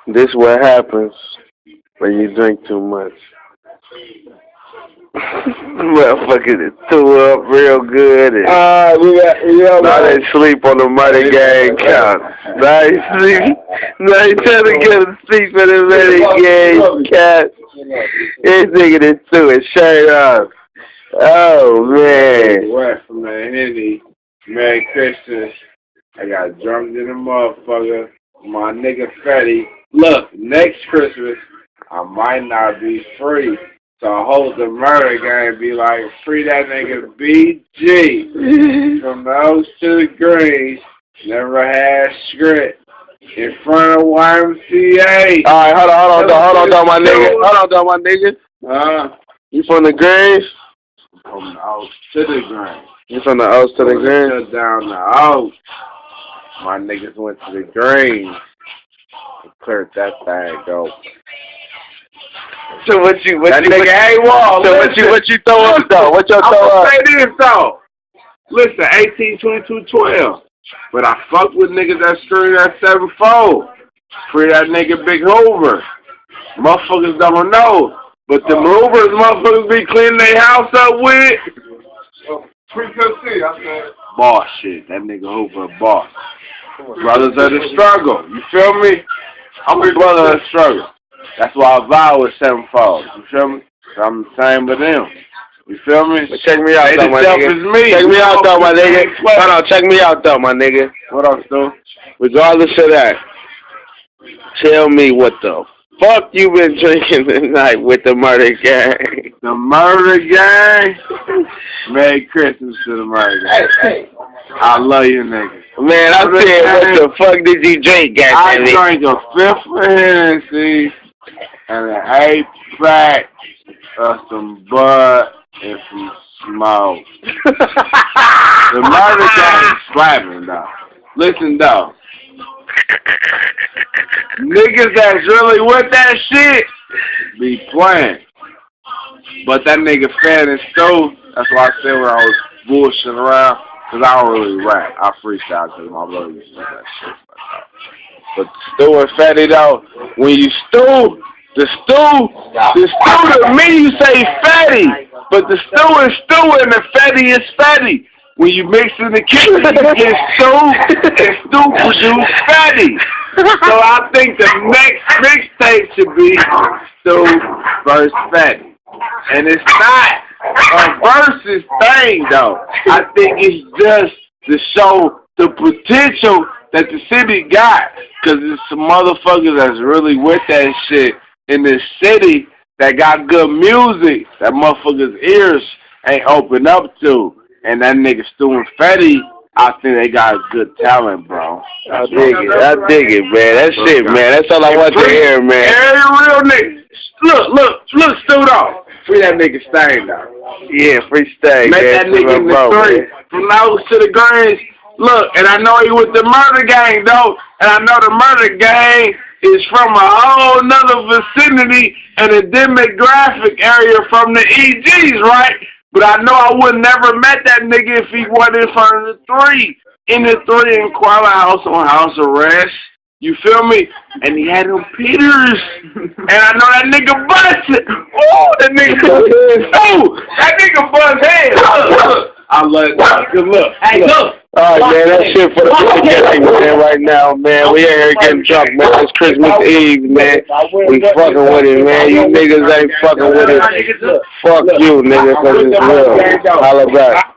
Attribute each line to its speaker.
Speaker 1: This what happens when you drink too much. Motherfucker threw up real good. And now they sleep on the murder gang couch. Now he sleep. Now he trying to get him sleep on the murder gang couch. This nigga just threw his shirt off. Oh man.
Speaker 2: What from the Henny? Merry Christmas. I got drunk in the motherfucker. My nigga Fetty. Look, next Christmas I might not be free. So I hope the murder gang be like, free that nigga BG. From the O's to the Greens. Never had script. In front of YMCA.
Speaker 1: Alright, hold on, my nigga. Hold on, my nigga. You from the Greens?
Speaker 2: From the O's to the Greens.
Speaker 1: You from the O's to the Greens?
Speaker 2: Shut down the O's. My niggas went to the Greens. Cleared that thing, go.
Speaker 1: So what you throw up though? What your throw up?
Speaker 2: Say this though. Listen, 18, 22, 12. But I fuck with niggas that scream that 7-4. Free that nigga Big Hoover. Motherfuckers don't know. But the Hoovers motherfuckers be cleaning their house up with. Free Tennessee, I said. Boss shit. That nigga Hoover a boss. Brothers of the struggle. You feel me? I'm a brother of the struggle. That's why I vow with 7-4. You feel me? I'm the same with them. You feel me?
Speaker 1: But check me out though, my nigga.
Speaker 2: Me.
Speaker 1: Check me out though, my nigga. Hold on, check me out though, my nigga.
Speaker 2: What up, Stu?
Speaker 1: Regardless of that, tell me what the fuck you been drinking tonight with the murder gang?
Speaker 2: The murder gang? Merry Christmas to the murder gang. Hey. I love you niggas.
Speaker 1: Man, I said, what the fuck did you drink, gang?
Speaker 2: I drank a 5th of Hennessy and an 8-pack of some bud and some smoke. The murder gang is slapping, though. Listen, though. Niggas that's really with that shit be playing. But that nigga Fat and Stu, that's why I said when I was bullshitting around, because I don't really rap. I freestyle because my brother used to do that shit. But Stu and Fatty, though, when you stew, the stew to me you say fatty, but the stew is stew and the fatty is fatty. When you mix in the kitchen, you get stew, and stew produce fatty. So I think the next mixtape should be Stew versus Fatty. And it's not a versus thing, though. I think it's just to show the potential that the city got. Because there's some motherfuckers that's really with that shit in this city that got good music that motherfuckers' ears ain't open up to. And that nigga Stu and Fetty, I think they got good talent, bro.
Speaker 1: I dig it, man. That's it, man. That's all I want to hear, man.
Speaker 2: Every real nigga. Look, Stu, though. Free that nigga Stain, though.
Speaker 1: Yeah, free Stain.
Speaker 2: Make that nigga in the street. From those to the Greens. Look, and I know he with the murder gang, though. And I know the murder gang is from a whole nother vicinity and a demographic area from the EGs, right? But I know I would never met that nigga if he wasn't in front of the 3. In the 3 in Koala House on house arrest. You feel me? And he had them Peters. And I know that nigga busted. Oh, that nigga busted. Oh, that nigga busted head. I love that. Good look. Hey, look.
Speaker 1: All right, man, that's shit for the gang, man, right now, man. We out here getting drunk, man. It's Christmas Eve, man. We fucking with it, man. You niggas ain't fucking with it. Fuck you, nigga, because it's real. Holla back.